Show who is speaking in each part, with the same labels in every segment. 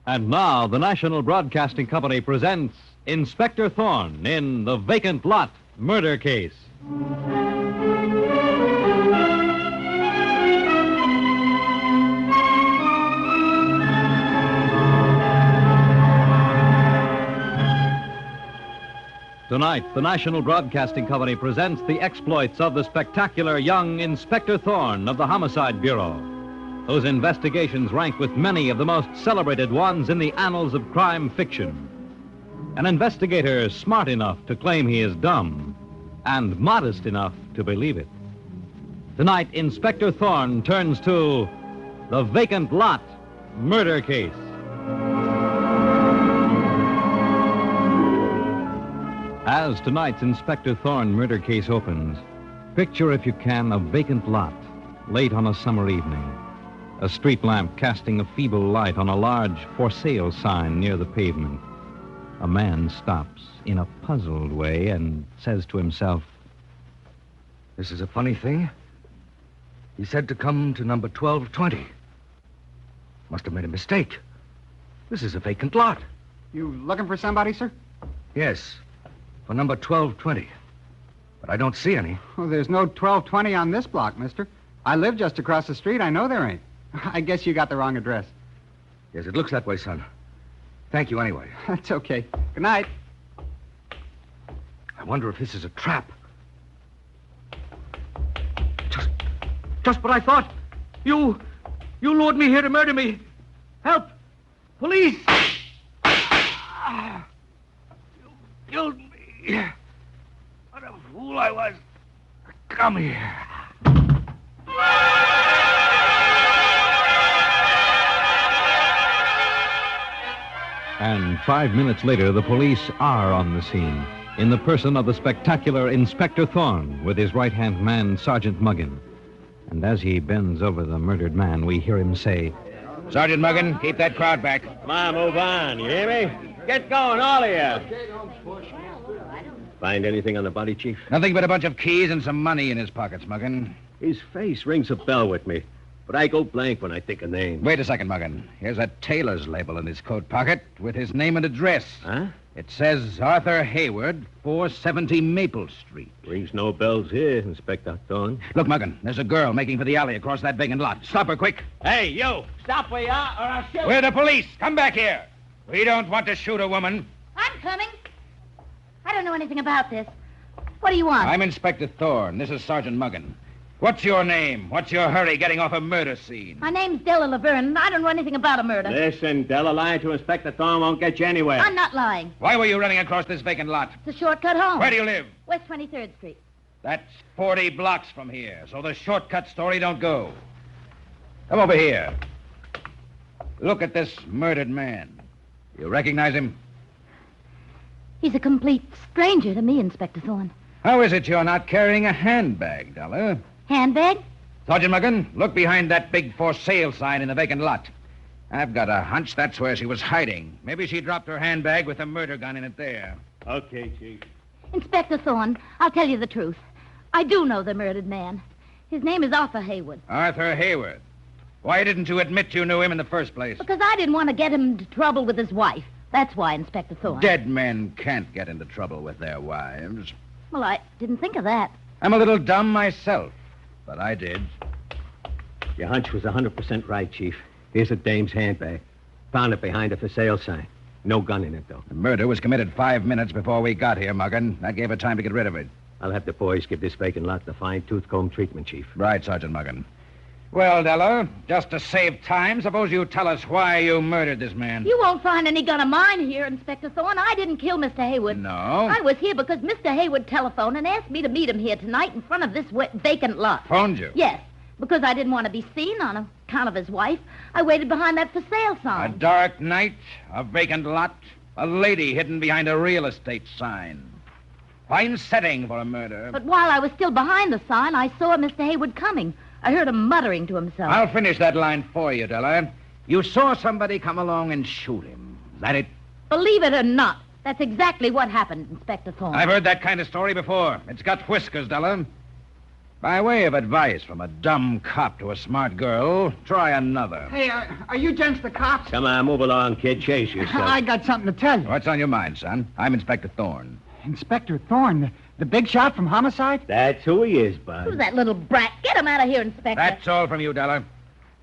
Speaker 1: And now, the National Broadcasting Company presents Inspector Thorne in The Vacant Lot Murder Case. Tonight, the National Broadcasting Company presents the exploits of the spectacular young Inspector Thorne of the Homicide Bureau, whose investigations rank with many of the most celebrated ones in the annals of crime fiction. An investigator smart enough to claim he is dumb and modest enough to believe it. Tonight, Inspector Thorne turns to The Vacant Lot Murder Case. As tonight's Inspector Thorne murder case opens, picture, if you can, a vacant lot late on a summer evening. A street lamp casting a feeble light on a large for sale sign near the pavement. A man stops in a puzzled way and says to himself,
Speaker 2: "This is a funny thing. He said to come to number 1220. Must have made a mistake. This is a vacant lot."
Speaker 3: You looking for somebody, sir?
Speaker 2: Yes, for number 1220. But I don't see any.
Speaker 3: Oh, there's no 1220 on this block, mister. I live just across the street. I know there ain't. I guess you got the wrong address.
Speaker 2: Yes, it looks that way, son. Thank you anyway.
Speaker 3: That's okay. Good night.
Speaker 2: I wonder if this is a trap. Just what I thought. You lured me here to murder me. Help! Police! You killed me. What a fool I was. Come here.
Speaker 1: And 5 minutes later, the police are on the scene, in the person of the spectacular Inspector Thorne, with his right-hand man, Sergeant Muggin. And as he bends over the murdered man, we hear him say,
Speaker 4: Sergeant Muggin, keep that crowd back.
Speaker 5: Come on, move on, you hear me? Get going, all of you. Find anything on the body, Chief?
Speaker 4: Nothing but a bunch of keys and some money in his pockets, Muggin.
Speaker 5: His face rings a bell with me, but I go blank when I think of names.
Speaker 4: Wait a second, Muggin. Here's a tailor's label in his coat pocket with his name and address.
Speaker 5: Huh?
Speaker 4: It says Arthur Hayward, 470 Maple Street.
Speaker 5: Rings no bells here, Inspector Thorne.
Speaker 4: Look, Muggin, there's a girl making for the alley across that vacant lot. Stop her, quick.
Speaker 5: Hey, you! Stop where you are, or I'll shoot!
Speaker 4: We're the police. Come back here. We don't want to shoot a woman.
Speaker 6: I'm coming. I don't know anything about this. What do you want?
Speaker 4: I'm Inspector Thorne. This is Sergeant Muggin. What's your name? What's your hurry getting off a murder scene?
Speaker 6: My name's Della Laverne. I don't know anything about a murder.
Speaker 5: Listen, Della, lying to Inspector Thorne won't get you anywhere.
Speaker 6: I'm not lying.
Speaker 4: Why were you running across this vacant lot?
Speaker 6: It's a shortcut home.
Speaker 4: Where do you live?
Speaker 6: West 23rd Street.
Speaker 4: That's 40 blocks from here, so the shortcut story don't go. Come over here. Look at this murdered man. You recognize him?
Speaker 6: He's a complete stranger to me, Inspector Thorne.
Speaker 4: How is it you're not carrying a handbag, Della?
Speaker 6: Handbag?
Speaker 4: Sergeant Muggin, look behind that big for sale sign in the vacant lot. I've got a hunch that's where she was hiding. Maybe she dropped her handbag with a murder gun in it there.
Speaker 5: Okay, Chief.
Speaker 6: Inspector Thorne, I'll tell you the truth. I do know the murdered man. His name is Arthur Hayward.
Speaker 4: Arthur Hayward. Why didn't you admit you knew him in the first place?
Speaker 6: Because I didn't want to get him into trouble with his wife. That's why, Inspector Thorne.
Speaker 4: Dead men can't get into trouble with their wives.
Speaker 6: Well, I didn't think of that.
Speaker 4: I'm a little dumb myself, but I did.
Speaker 5: Your hunch was 100% right, Chief. Here's a dame's handbag. Found it behind a for sale sign. No gun in it, though.
Speaker 4: The murder was committed 5 minutes before we got here, Muggin. That gave her time to get rid of it.
Speaker 5: I'll have the boys give this vacant lot the fine-tooth comb treatment, Chief.
Speaker 4: Right, Sergeant Muggin. Well, Della, just to save time, suppose you tell us why you murdered this man.
Speaker 6: You won't find any gun of mine here, Inspector Thorne. I didn't kill Mr. Hayward.
Speaker 4: No?
Speaker 6: I was here because Mr. Hayward telephoned and asked me to meet him here tonight in front of this vacant lot.
Speaker 4: Phoned you?
Speaker 6: Yes, because I didn't want to be seen on account of his wife. I waited behind that for sale sign.
Speaker 4: A dark night, a vacant lot, a lady hidden behind a real estate sign. Fine setting for a murder.
Speaker 6: But while I was still behind the sign, I saw Mr. Hayward coming. I heard him muttering to himself.
Speaker 4: I'll finish that line for you, Della. You saw somebody come along and shoot him. Is that it?
Speaker 6: Believe it or not, that's exactly what happened, Inspector Thorne.
Speaker 4: I've heard that kind of story before. It's got whiskers, Della. By way of advice from a dumb cop to a smart girl, try another.
Speaker 3: Hey, are you gents the cops?
Speaker 5: Come on, move along, kid. Chase yourself.
Speaker 3: I got something to tell you.
Speaker 4: What's on your mind, son? I'm Inspector Thorne.
Speaker 3: Inspector Thorne, the big shot from homicide?
Speaker 5: That's who he is, Bud.
Speaker 6: Who's that little brat? Get him out of here, Inspector.
Speaker 4: That's all from you, Della.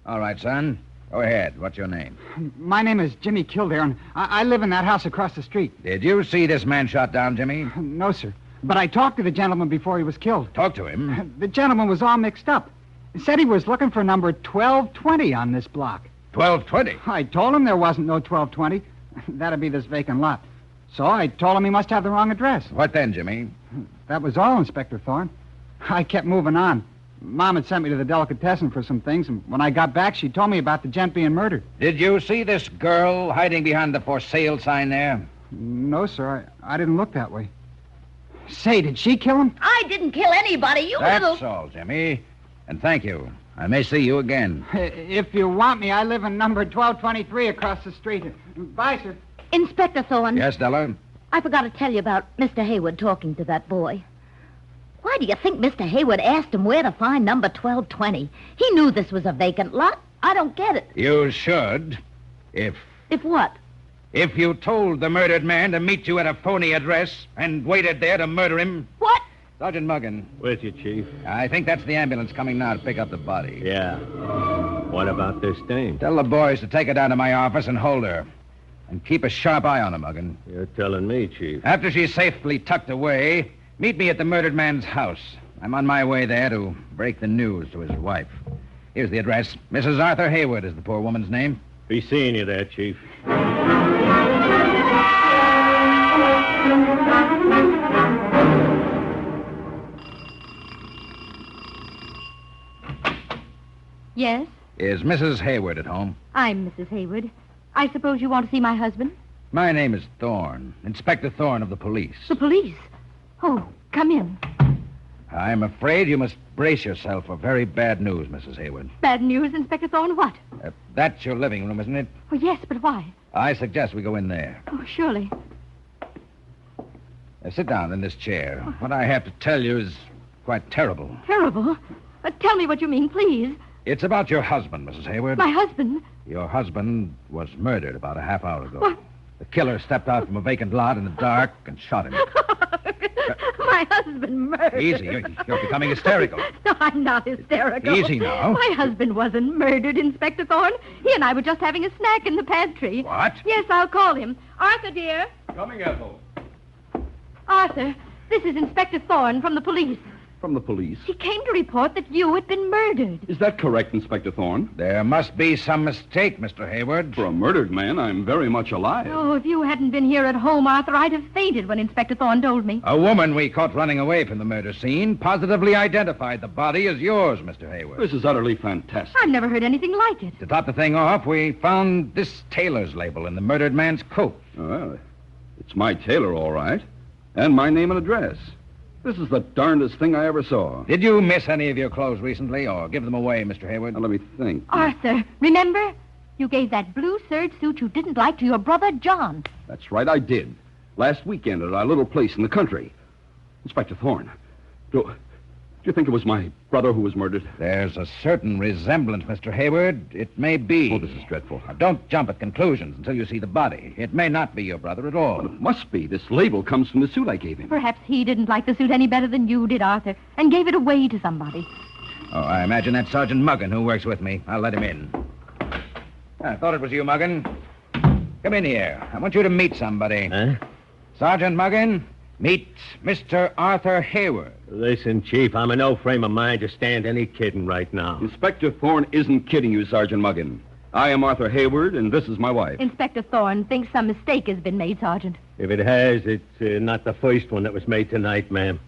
Speaker 4: All right, son. Go ahead. What's your name?
Speaker 3: My name is Jimmy Kildare, and I live in that house across the street.
Speaker 4: Did you see this man shot down, Jimmy?
Speaker 3: No, sir. But I talked to the gentleman before he was killed.
Speaker 4: Talk to him.
Speaker 3: The gentleman was all mixed up. He said he was looking for number 1220 on this block.
Speaker 4: 1220?
Speaker 3: I told him there wasn't no 1220. That'd be this vacant lot. So I told him he must have the wrong address.
Speaker 4: What then, Jimmy?
Speaker 3: That was all, Inspector Thorne. I kept moving on. Mom had sent me to the delicatessen for some things, and when I got back, she told me about the gent being murdered.
Speaker 4: Did you see this girl hiding behind the for sale sign there?
Speaker 3: No, sir. I didn't look that way. Say, did she kill him?
Speaker 6: I didn't kill anybody, you
Speaker 4: That's
Speaker 6: little...
Speaker 4: all, Jimmy. And thank you. I may see you again.
Speaker 3: If you want me, I live in number 1223 across the street. Bye, sir.
Speaker 6: Inspector Thorne.
Speaker 4: Yes, Della?
Speaker 6: I forgot to tell you about Mr. Hayward talking to that boy. Why do you think Mr. Hayward asked him where to find number 1220? He knew this was a vacant lot. I don't get it.
Speaker 4: You should.
Speaker 6: If what?
Speaker 4: If you told the murdered man to meet you at a phony address and waited there to murder him.
Speaker 6: What?
Speaker 4: Sergeant Muggin.
Speaker 5: With you, Chief.
Speaker 4: I think that's the ambulance coming now to pick up the body.
Speaker 5: Yeah. What about this dame?
Speaker 4: Tell the boys to take her down to my office and hold her. And keep a sharp eye on her, Muggin.
Speaker 5: You're telling me, Chief.
Speaker 4: After she's safely tucked away, meet me at the murdered man's house. I'm on my way there to break the news to his wife. Here's the address. Mrs. Arthur Hayward is the poor woman's name.
Speaker 5: Be seeing you there, Chief.
Speaker 6: Yes?
Speaker 4: Is Mrs. Hayward at home?
Speaker 6: I'm Mrs. Hayward. I suppose you want to see my husband?
Speaker 4: My name is Thorne, Inspector Thorne of the police.
Speaker 6: The police? Oh, come in.
Speaker 4: I'm afraid you must brace yourself for very bad news, Mrs. Hayward.
Speaker 6: Bad news, Inspector Thorne? What?
Speaker 4: That's your living room, isn't it?
Speaker 6: Oh, yes, but why?
Speaker 4: I suggest we go in there.
Speaker 6: Oh, surely.
Speaker 4: Sit down in this chair. What I have to tell you is quite terrible.
Speaker 6: Terrible? Tell me what you mean, please.
Speaker 4: It's about your husband, Mrs. Hayward.
Speaker 6: My husband?
Speaker 4: Your husband was murdered about a half hour ago.
Speaker 6: What?
Speaker 4: The killer stepped out from a vacant lot in the dark and shot him.
Speaker 6: My husband murdered.
Speaker 4: Easy. You're becoming hysterical.
Speaker 6: No, I'm not hysterical.
Speaker 4: Easy now.
Speaker 6: My husband wasn't murdered, Inspector Thorne. He and I were just having a snack in the pantry.
Speaker 4: What?
Speaker 6: Yes, I'll call him. Arthur, dear.
Speaker 7: Coming, Ethel.
Speaker 6: Arthur, this is Inspector Thorne from the police.
Speaker 7: From the police.
Speaker 6: He came to report that you had been murdered.
Speaker 7: Is that correct, Inspector Thorne?
Speaker 4: There must be some mistake, Mr. Hayward.
Speaker 7: For a murdered man, I'm very much alive.
Speaker 6: Oh, if you hadn't been here at home, Arthur, I'd have fainted when Inspector Thorne told me.
Speaker 4: A woman we caught running away from the murder scene positively identified the body as yours, Mr. Hayward.
Speaker 7: This is utterly fantastic.
Speaker 6: I've never heard anything like it.
Speaker 4: To top the thing off, we found this tailor's label in the murdered man's coat.
Speaker 7: Well, it's my tailor, all right. And my name and address. This is the darndest thing I ever saw.
Speaker 4: Did you miss any of your clothes recently or give them away, Mr. Hayward?
Speaker 7: Now, let me think.
Speaker 6: Arthur, remember? You gave that blue serge suit you didn't like to your brother, John.
Speaker 7: That's right, I did. Last weekend at our little place in the country. Inspector Thorne, do you think it was my brother who was murdered?
Speaker 4: There's a certain resemblance, Mr. Hayward. It may be.
Speaker 7: Oh, this is dreadful.
Speaker 4: Now, don't jump at conclusions until you see the body. It may not be your brother at all.
Speaker 7: Well, it must be. This label comes from the suit I gave him.
Speaker 6: Perhaps he didn't like the suit any better than you did, Arthur, and gave it away to somebody.
Speaker 4: Oh, I imagine that's Sergeant Muggin who works with me. I'll let him in. I thought it was you, Muggin. Come in here. I want you to meet somebody.
Speaker 5: Huh?
Speaker 4: Sergeant Muggin, meet Mr. Arthur Hayward.
Speaker 5: Listen, Chief, I'm in no frame of mind to stand any kidding right now.
Speaker 7: Inspector Thorne isn't kidding you, Sergeant Muggin. I am Arthur Hayward, and this is my wife.
Speaker 6: Inspector Thorne thinks some mistake has been made, Sergeant.
Speaker 5: If it has, it's not the first one that was made tonight, ma'am.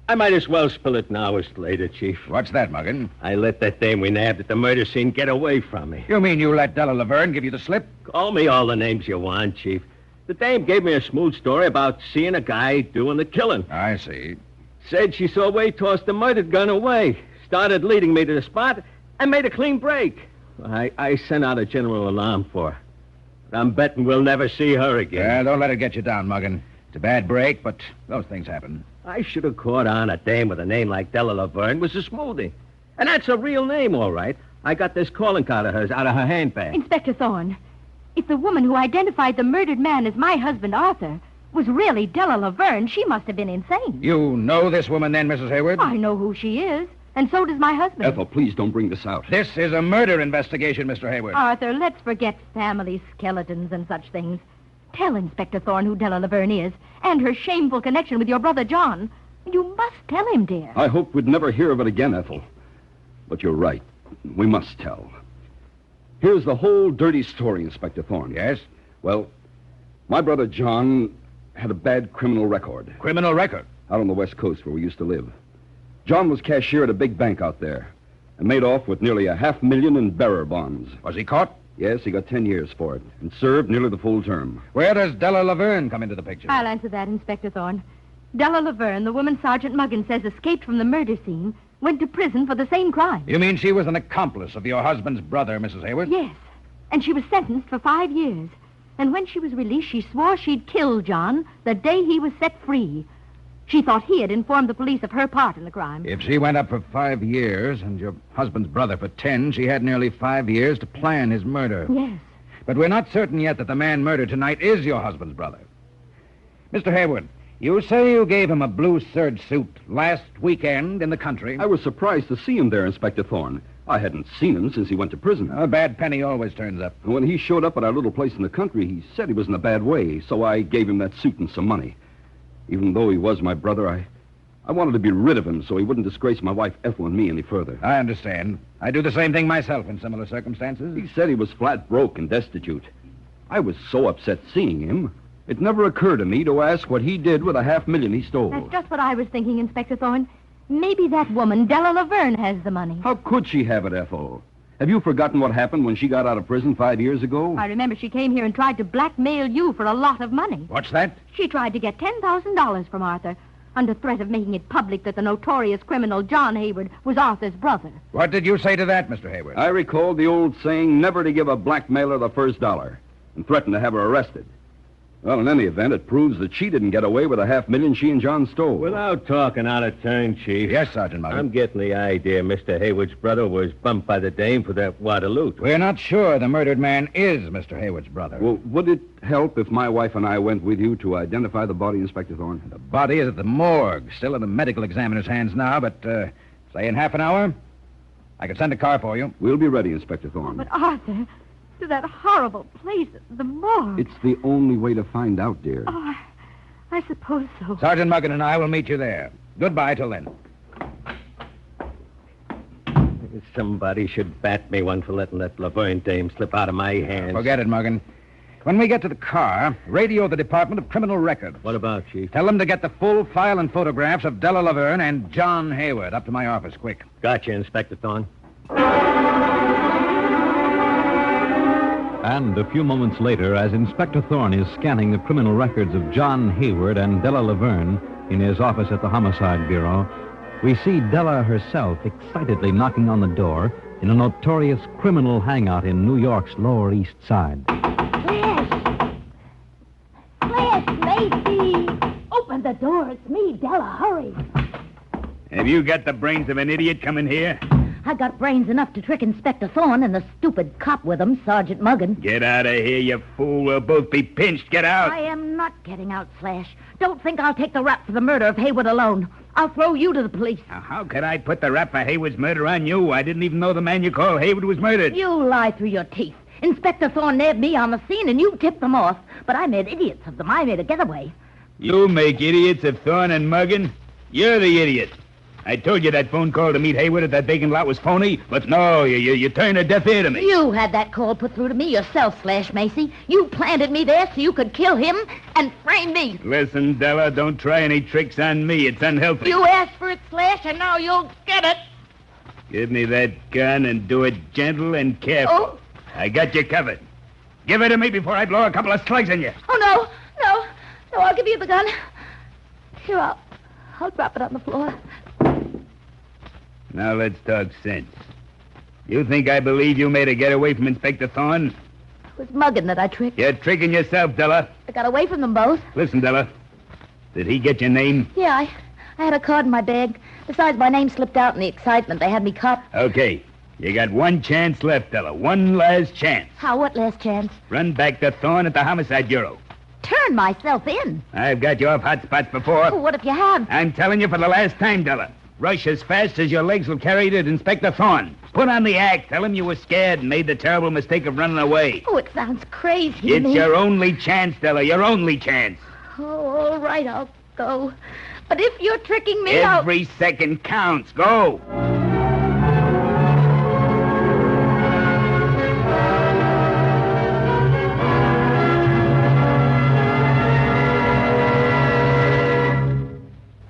Speaker 5: I might as well spill it now as later, Chief.
Speaker 4: What's that, Muggin?
Speaker 5: I let that dame we nabbed at the murder scene get away from me.
Speaker 4: You mean you let Della Laverne give you the slip?
Speaker 5: Call me all the names you want, Chief. The dame gave me a smooth story about seeing a guy doing the killing.
Speaker 4: I see.
Speaker 5: Said she saw Wade toss the murdered gun away. Started leading me to the spot and made a clean break. I sent out a general alarm for her. But I'm betting we'll never see her again.
Speaker 4: Yeah, don't let it get you down, Muggin. It's a bad break, but those things happen.
Speaker 5: I should have caught on a dame with a name like Della Laverne was a smoothie. And that's a real name, all right. I got this calling card of hers out of her handbag.
Speaker 8: Inspector Thorne, if the woman who identified the murdered man as my husband, Arthur, was really Della Laverne, she must have been insane.
Speaker 4: You know this woman then, Mrs. Hayward?
Speaker 8: I know who she is, and so does my husband.
Speaker 7: Ethel, please don't bring this out.
Speaker 4: This is a murder investigation, Mr. Hayward.
Speaker 8: Arthur, let's forget family skeletons and such things. Tell Inspector Thorne who Della Laverne is, and her shameful connection with your brother John. You must tell him, dear.
Speaker 7: I hope we'd never hear of it again, Ethel. But you're right. We must tell. Here's the whole dirty story, Inspector Thorne.
Speaker 4: Yes?
Speaker 7: Well, my brother John had a bad criminal record.
Speaker 4: Criminal record?
Speaker 7: Out on the West Coast where we used to live. John was cashier at a big bank out there and made off with nearly $500,000 in bearer bonds.
Speaker 4: Was he caught?
Speaker 7: Yes, he got 10 years for it and served nearly the full term.
Speaker 4: Where does Della Laverne come into the picture?
Speaker 8: I'll answer that, Inspector Thorne. Della Laverne, the woman Sergeant Muggin says escaped from the murder scene, went to prison for the same crime.
Speaker 4: You mean she was an accomplice of your husband's brother, Mrs. Hayward?
Speaker 8: Yes, and she was sentenced for 5 years. And when she was released, she swore she'd kill John the day he was set free. She thought he had informed the police of her part in the crime.
Speaker 4: If she went up for 5 years and your husband's brother for 10, she had nearly 5 years to plan his murder.
Speaker 8: Yes.
Speaker 4: But we're not certain yet that the man murdered tonight is your husband's brother. Mr. Hayward, you say you gave him a blue serge suit last weekend in the country.
Speaker 7: I was surprised to see him there, Inspector Thorne. I hadn't seen him since he went to prison.
Speaker 4: A bad penny always turns up.
Speaker 7: When he showed up at our little place in the country, he said he was in a bad way, so I gave him that suit and some money. Even though he was my brother, I wanted to be rid of him so he wouldn't disgrace my wife Ethel and me any further.
Speaker 4: I understand. I do the same thing myself in similar circumstances.
Speaker 7: He said he was flat broke and destitute. I was so upset seeing him. It never occurred to me to ask what he did with $500,000 he stole.
Speaker 8: That's just what I was thinking, Inspector Thorne. Maybe that woman, Della Laverne, has the money.
Speaker 7: How could she have it, Ethel? Have you forgotten what happened when she got out of prison 5 years ago?
Speaker 8: I remember she came here and tried to blackmail you for a lot of money.
Speaker 4: What's that?
Speaker 8: She tried to get $10,000 from Arthur under threat of making it public that the notorious criminal John Hayward was Arthur's brother.
Speaker 4: What did you say to that, Mr. Hayward?
Speaker 7: I recalled the old saying, never to give a blackmailer the first dollar, and threatened to have her arrested. Well, in any event, it proves that she didn't get away with $500,000 she and John stole.
Speaker 5: Without talking out of turn, Chief.
Speaker 4: Yes, Sergeant Muggin.
Speaker 5: I'm getting the idea Mr. Hayward's brother was bumped by the dame for that wad of loot.
Speaker 4: We're not sure the murdered man is Mr. Hayward's brother.
Speaker 7: Well, would it help if my wife and I went with you to identify the body, Inspector Thorne?
Speaker 4: The body is at the morgue, still in the medical examiner's hands now, but, say in half an hour, I could send a car for you.
Speaker 7: We'll be ready, Inspector Thorne.
Speaker 8: But Arthur, to that horrible place, the morgue.
Speaker 7: It's the only way to find out, dear.
Speaker 8: Oh, I suppose so.
Speaker 4: Sergeant Muggin and I will meet you there. Goodbye till then.
Speaker 5: Somebody should bat me one for letting that Laverne dame slip out of my hands.
Speaker 4: Forget it, Muggin. When we get to the car, radio the Department of Criminal Records.
Speaker 5: What about, Chief?
Speaker 4: Tell them to get the full file and photographs of Della Laverne and John Hayward up to my office, quick.
Speaker 5: Gotcha, Inspector Thorne.
Speaker 1: And a few moments later, as Inspector Thorne is scanning the criminal records of John Hayward and Della Laverne in his office at the Homicide Bureau, we see Della herself excitedly knocking on the door in a notorious criminal hangout in New York's Lower East Side.
Speaker 6: Flash, Macy! Open the door. It's me, Della. Hurry.
Speaker 9: Have you got the brains of an idiot coming here?
Speaker 6: I got brains enough to trick Inspector Thorne and the stupid cop with him, Sergeant Muggin.
Speaker 9: Get out of here, you fool. We'll both be pinched. Get out.
Speaker 6: I am not getting out, Flash. Don't think I'll take the rap for the murder of Hayward alone. I'll throw you to the police.
Speaker 9: Now, how could I put the rap for Hayward's murder on you? I didn't even know the man you call Hayward was murdered.
Speaker 6: You lie through your teeth. Inspector Thorne nabbed me on the scene and you tipped them off. But I made idiots of them. I made a getaway.
Speaker 9: You make idiots of Thorne and Muggin? You're the idiot. I told you that phone call to meet Hayward at that vacant lot was phony, but no, you turned a deaf ear to me.
Speaker 6: You had that call put through to me yourself, Flash Macy. You planted me there so you could kill him and frame me.
Speaker 9: Listen, Della, don't try any tricks on me. It's unhealthy.
Speaker 6: You asked for it, Flash, and now you'll get it.
Speaker 9: Give me that gun and do it gentle and careful.
Speaker 6: Oh.
Speaker 9: I got you covered. Give it to me before I blow a couple of slugs in you.
Speaker 6: Oh, no, I'll give you the gun. Here, I'll drop it on the floor.
Speaker 9: Now let's talk sense. You think I believe you made a getaway from Inspector Thorne?
Speaker 6: It was Muggin that I tricked.
Speaker 9: You're tricking yourself, Della.
Speaker 6: I got away from them both.
Speaker 9: Listen, Della. Did he get your name?
Speaker 6: Yeah, I had a card in my bag. Besides, my name slipped out in the excitement. They had me copped.
Speaker 9: Okay. You got one chance left, Della. One last chance.
Speaker 6: How? What last chance?
Speaker 9: Run back to Thorne at the Homicide Bureau.
Speaker 6: Turn myself in.
Speaker 9: I've got you off hot spots before.
Speaker 6: Oh, what if you have?
Speaker 9: I'm telling you for the last time, Della. Rush as fast as your legs will carry you to Inspector Thorne. Put on the act. Tell him you were scared and made the terrible mistake of running away.
Speaker 6: Oh, it sounds crazy to
Speaker 9: It's
Speaker 6: me.
Speaker 9: your only chance, Della. Your only chance.
Speaker 6: Oh, all right, I'll go. But if you're tricking me,
Speaker 9: Every second counts. Go.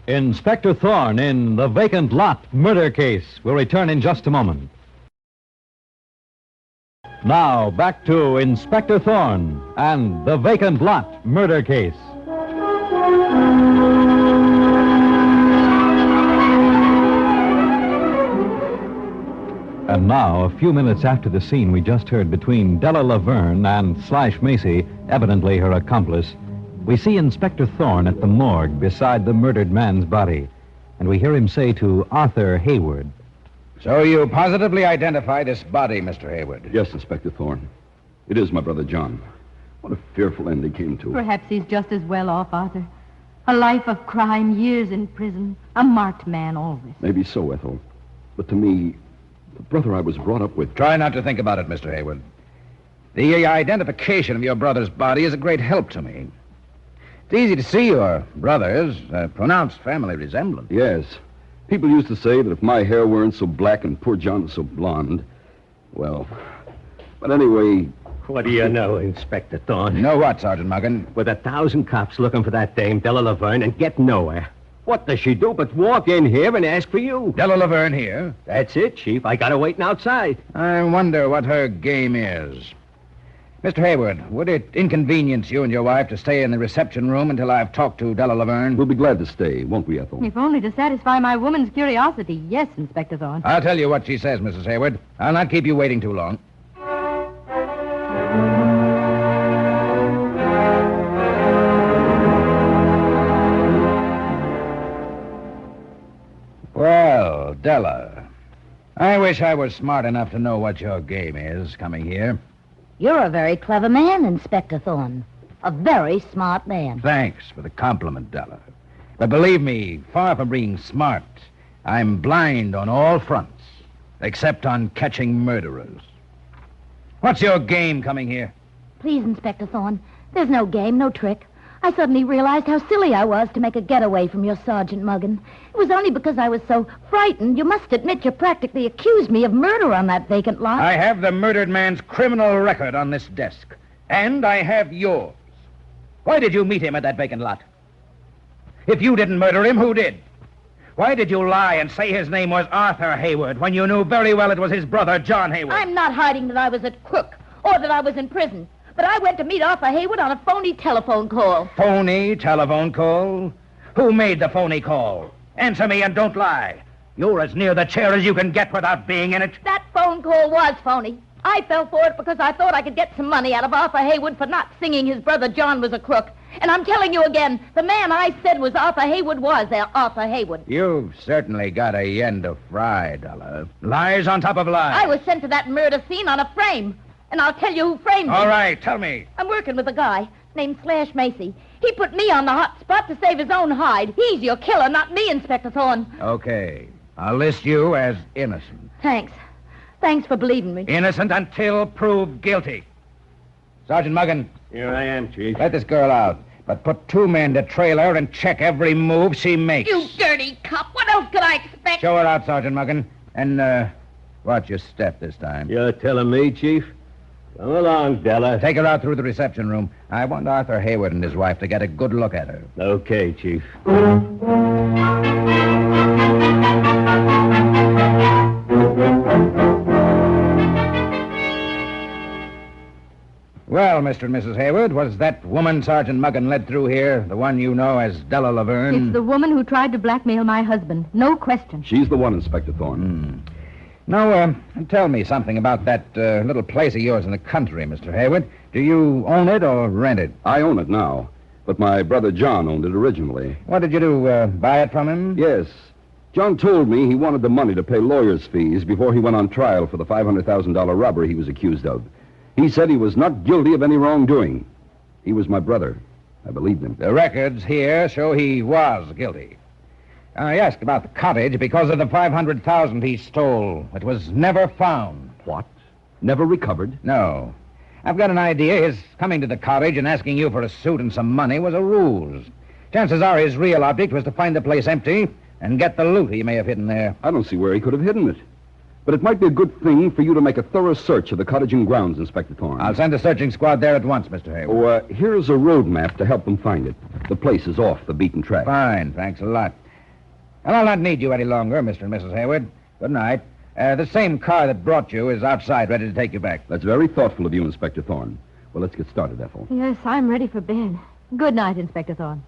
Speaker 1: Inspector Thorne in the Vacant Lot murder case will return in just a moment. Now, back to Inspector Thorne and the Vacant Lot murder case. And now, a few minutes after the scene we just heard between Della Laverne and Slash Macy, evidently her accomplice, we see Inspector Thorne at the morgue beside the murdered man's body, and we hear him say to Arthur Hayward,
Speaker 4: So you positively identify this body, Mr. Hayward?
Speaker 7: Yes, Inspector Thorne. It is my brother John. What a fearful end he came to.
Speaker 8: Perhaps he's just as well off, Arthur. A life of crime, years in prison, a marked man always.
Speaker 7: Maybe so, Ethel. But to me, the brother I was brought up with...
Speaker 4: Try not to think about it, Mr. Hayward. The identification of your brother's body is a great help to me. It's easy to see your brother's pronounced family resemblance.
Speaker 7: Yes. People used to say that if my hair weren't so black and poor John was so blonde, well... But anyway...
Speaker 5: What do you know, Inspector Thorne?
Speaker 4: You know what, Sergeant Muggin?
Speaker 5: With 1,000 cops looking for that dame, Della Laverne, and get nowhere. What does she do but walk in here and ask for you?
Speaker 4: Della Laverne here?
Speaker 5: That's it, Chief. I got her waiting outside.
Speaker 4: I wonder what her game is. Mr. Hayward, would it inconvenience you and your wife to stay in the reception room until I've talked to Della Laverne?
Speaker 7: We'll be glad to stay, won't we, Ethel?
Speaker 8: If only to satisfy my woman's curiosity. Yes, Inspector Thorne.
Speaker 4: I'll tell you what she says, Mrs. Hayward. I'll not keep you waiting too long. Well, Della, I wish I was smart enough to know what your game is coming here.
Speaker 6: You're a very clever man, Inspector Thorne. A very smart man.
Speaker 4: Thanks for the compliment, Della. But believe me, far from being smart, I'm blind on all fronts, except on catching murderers. What's your game coming here?
Speaker 6: Please, Inspector Thorne, there's no game, no trick. I suddenly realized how silly I was to make a getaway from your Sergeant Muggin. It was only because I was so frightened. You must admit you practically accused me of murder on that vacant lot.
Speaker 4: I have the murdered man's criminal record on this desk, and I have yours. Why did you meet him at that vacant lot? If you didn't murder him, who did? Why did you lie and say his name was Arthur Hayward when you knew very well it was his brother, John Hayward?
Speaker 6: I'm not hiding that I was at Crook or that I was in prison. But I went to meet Arthur Hayward on a phony telephone call.
Speaker 4: Phony telephone call? Who made the phony call? Answer me and don't lie. You're as near the chair as you can get without being in it.
Speaker 6: That phone call was phony. I fell for it because I thought I could get some money out of Arthur Hayward for not singing his brother John was a crook. And I'm telling you again, the man I said was Arthur Hayward was there, Arthur Hayward.
Speaker 4: You've certainly got a end to fry, Della. Lies on top of lies.
Speaker 6: I was sent to that murder scene on a frame. And I'll tell you who framed me.
Speaker 4: All right, tell me.
Speaker 6: I'm working with a guy named Slash Macy. He put me on the hot spot to save his own hide. He's your killer, not me, Inspector Thorne.
Speaker 4: Okay. I'll list you as innocent.
Speaker 6: Thanks. Thanks for believing me.
Speaker 4: Innocent until proved guilty. Sergeant Muggin.
Speaker 5: Here I am, Chief.
Speaker 4: Let this girl out, but put 2 men to trail her and check every move she makes.
Speaker 6: You dirty cop. What else could I expect?
Speaker 4: Show her out, Sergeant Muggin. And, watch your step this time.
Speaker 5: You're telling me, Chief? Come along, Della.
Speaker 4: Take her out through the reception room. I want Arthur Hayward and his wife to get a good look at her.
Speaker 5: Okay, Chief.
Speaker 4: Well, Mr. and Mrs. Hayward, was that woman Sergeant Muggin led through here the one you know as Della Laverne?
Speaker 8: It's the woman who tried to blackmail my husband. No question.
Speaker 7: She's the one, Inspector Thorne.
Speaker 4: Now, tell me something about that little place of yours in the country, Mr. Hayward. Do you own it or rent it?
Speaker 7: I own it now. But my brother John owned it originally.
Speaker 4: What did you do, buy it from him?
Speaker 7: Yes. John told me he wanted the money to pay lawyer's fees before he went on trial for the $500,000 robbery he was accused of. He said he was not guilty of any wrongdoing. He was my brother. I believed him.
Speaker 4: The records here show he was guilty. I asked about the cottage because of the $500,000 he stole. It was never found.
Speaker 7: What? Never recovered?
Speaker 4: No. I've got an idea his coming to the cottage and asking you for a suit and some money was a ruse. Chances are his real object was to find the place empty and get the loot he may have hidden there.
Speaker 7: I don't see where he could have hidden it. But it might be a good thing for you to make a thorough search of the cottage and grounds, Inspector Thorne.
Speaker 4: I'll send a searching squad there at once, Mr. Hayward.
Speaker 7: Here's a road map to help them find it. The place is off the beaten track.
Speaker 4: Fine, thanks a lot. Well, I'll not need you any longer, Mr. and Mrs. Hayward. Good night. The same car that brought you is outside, ready to take you back.
Speaker 7: That's very thoughtful of you, Inspector Thorne. Well, let's get started, Ethel.
Speaker 8: Yes, I'm ready for bed. Good night, Inspector Thorne.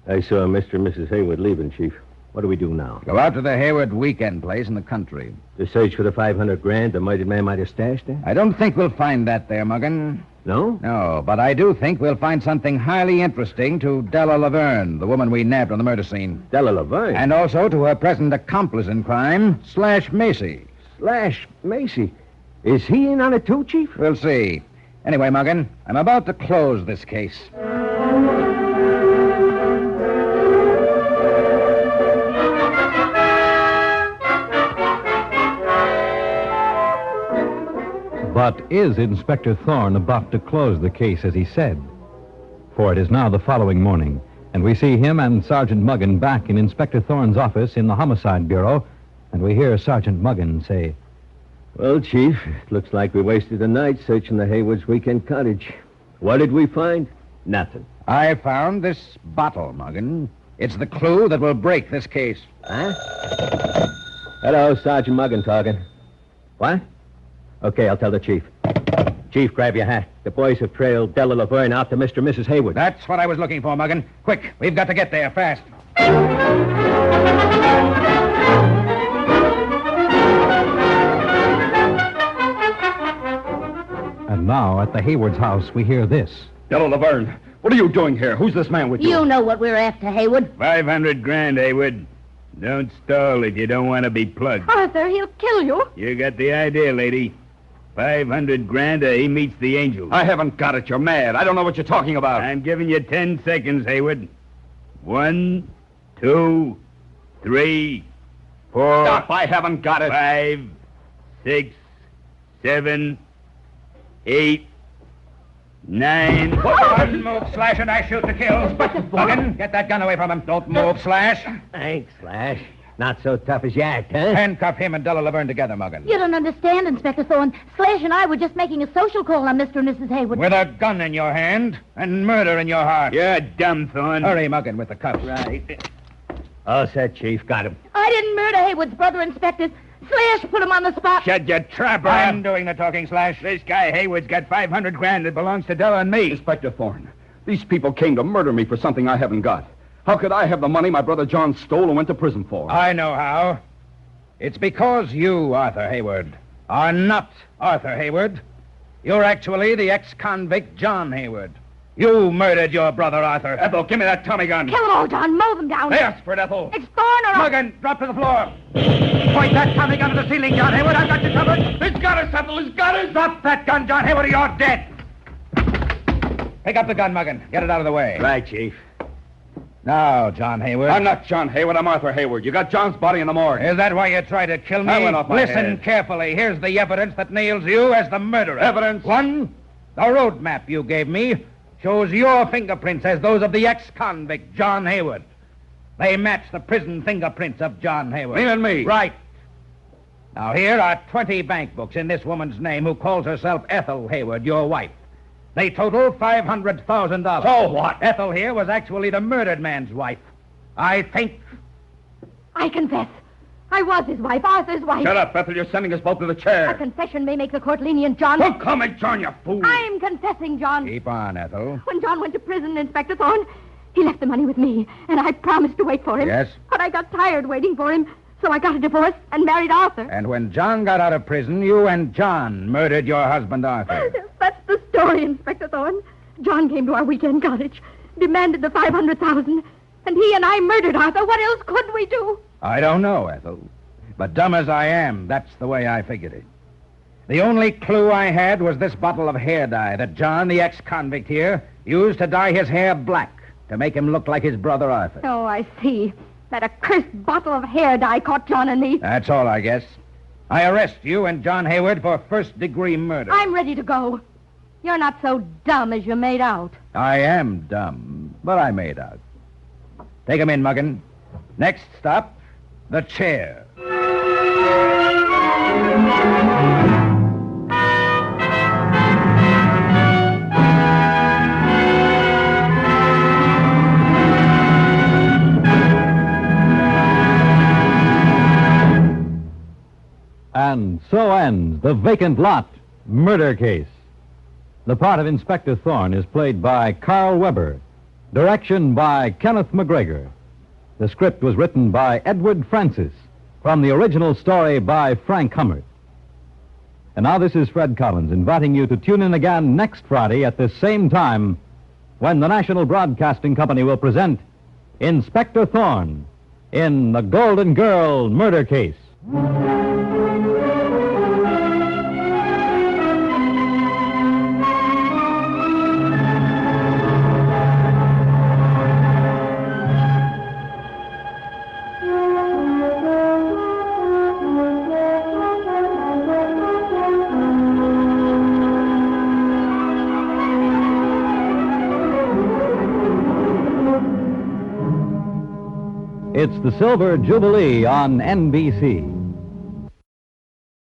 Speaker 5: I saw Mr. and Mrs. Hayward leaving, Chief. What do we do now?
Speaker 4: Go out to the Hayward weekend place in the country.
Speaker 5: To search for the $500,000 the murdered man might have stashed there?
Speaker 4: I don't think we'll find that there, Muggin.
Speaker 5: No?
Speaker 4: No, but I do think we'll find something highly interesting to Della Laverne, the woman we nabbed on the murder scene.
Speaker 5: Della Laverne?
Speaker 4: And also to her present accomplice in crime, Slash Macy.
Speaker 5: Slash Macy? Is he in on it too, Chief?
Speaker 4: We'll see. Anyway, Muggin, I'm about to close this case.
Speaker 1: But is Inspector Thorne about to close the case as he said? For it is now the following morning, and we see him and Sergeant Muggin back in Inspector Thorne's office in the Homicide Bureau, and we hear Sergeant Muggin say,
Speaker 5: Well, Chief, it looks like we wasted the night searching the Hayward's weekend cottage. What did we find? Nothing.
Speaker 4: I found this bottle, Muggin. It's the clue that will break this case.
Speaker 5: Huh? Hello, Sergeant Muggin talking. What? Okay, I'll tell the Chief. Chief, grab your hat. The boys have trailed Della Laverne out to Mr. and Mrs. Hayward.
Speaker 4: That's what I was looking for, Muggin. Quick, we've got to get there fast.
Speaker 1: and now at the Hayward's house we hear this.
Speaker 7: Della Laverne, what are you doing here? Who's this man with you?
Speaker 6: You know what we're after, Hayward.
Speaker 9: $500,000, Hayward. Don't stall if you don't want to be plugged.
Speaker 8: Arthur, he'll kill you.
Speaker 9: You got the idea, lady. $500,000 or he meets the angels.
Speaker 7: I haven't got it. You're mad. I don't know what you're talking about.
Speaker 9: I'm giving you 10 seconds, Hayward. 1, 2, 3, 4...
Speaker 7: Stop. I haven't got it.
Speaker 9: 5, 6, 7, 8, 9...
Speaker 4: Don't move, Slash, and I shoot to kill. Muggin, get that gun away from him. Don't move, Slash.
Speaker 5: Thanks, Slash. Not so tough as you act, huh?
Speaker 4: Handcuff him and Della Laverne together, Muggin.
Speaker 6: You don't understand, Inspector Thorne. Slash and I were just making a social call on Mr. and Mrs. Hayward.
Speaker 4: With a gun in your hand and murder in your heart.
Speaker 9: You're dumb, Thorne.
Speaker 4: Hurry, Muggin, with the cuffs.
Speaker 5: Right. All set, Chief. Got him.
Speaker 6: I didn't murder Hayward's brother, Inspector. Slash put him on the spot.
Speaker 9: Shut your trap,
Speaker 4: I'm doing the talking, Slash.
Speaker 9: This guy Hayward's got $500,000 that belongs to Della and me.
Speaker 7: Inspector Thorne, these people came to murder me for something I haven't got. How could I have the money my brother John stole and went to prison for?
Speaker 4: I know how. It's because you, Arthur Hayward, are not Arthur Hayward. You're actually the ex-convict John Hayward. You murdered your brother, Arthur.
Speaker 7: Ethel, give me that Tommy gun.
Speaker 6: Kill them all, John. Mow them down.
Speaker 4: Yes, for it, Ethel.
Speaker 6: It's Thorne or...
Speaker 4: Muggin, drop to the floor. Point that Tommy gun to the ceiling, John Hayward. I've got you covered.
Speaker 7: He's got us, Ethel. He's got us.
Speaker 4: Drop that gun, John Hayward, or you're dead. Pick up the gun, Muggin. Get it out of the way.
Speaker 5: Right, Chief.
Speaker 4: Now, John Hayward.
Speaker 7: I'm not John Hayward. I'm Arthur Hayward. You got John's body in the morgue.
Speaker 4: Is that why you tried to kill me?
Speaker 7: I went off my
Speaker 4: Listen
Speaker 7: head.
Speaker 4: carefully. Here's the evidence that nails you as the murderer.
Speaker 7: Evidence?
Speaker 4: 1, the road map you gave me shows your fingerprints as those of the ex-convict, John Hayward. They match the prison fingerprints of John Hayward.
Speaker 7: Me and me.
Speaker 4: Right. Now, here are 20 bank books in this woman's name who calls herself Ethel Hayward, your wife. They total $500,000.
Speaker 7: So what?
Speaker 4: Ethel here was actually the murdered man's wife. I think...
Speaker 8: I confess. I was his wife, Arthur's wife.
Speaker 7: Shut up, Ethel. You're sending us both to the
Speaker 8: A
Speaker 7: chair.
Speaker 8: confession may make the court lenient, John.
Speaker 7: Well, come and join you, fool.
Speaker 8: I'm confessing, John.
Speaker 4: Keep on, Ethel.
Speaker 8: When John went to prison, Inspector Thorne, He left the money with me, and I promised to wait for him.
Speaker 4: Yes?
Speaker 8: But I got tired waiting for him, so I got a divorce and married Arthur.
Speaker 4: And when John got out of prison, you and John murdered your husband, Arthur.
Speaker 8: That's the story, Inspector Thorne. John came to our weekend cottage, demanded the $500,000, and he and I murdered Arthur. What else could we do?
Speaker 4: I don't know, Ethel. But dumb as I am, that's the way I figured it. The only clue I had was this bottle of hair dye that John, the ex-convict here, used to dye his hair black to make him look like his brother Arthur.
Speaker 8: Oh, I see. That accursed bottle of hair dye caught John and me.
Speaker 4: That's all, I guess. I arrest you and John Hayward for first-degree murder.
Speaker 8: I'm ready to go. You're not so dumb as you made out.
Speaker 4: I am dumb, but I made out. Take him in, Muggin. Next stop, the chair.
Speaker 1: And so ends the Vacant Lot murder case. The part of Inspector Thorne is played by Karl Webber. Direction by Kenneth McGregor. The script was written by Edward Francis from the original story by Frank Hummert. And now this is Fred Collins inviting you to tune in again next Friday at this same time when the National Broadcasting Company will present Inspector Thorne in the Golden Girl murder case. It's the Silver Jubilee on NBC.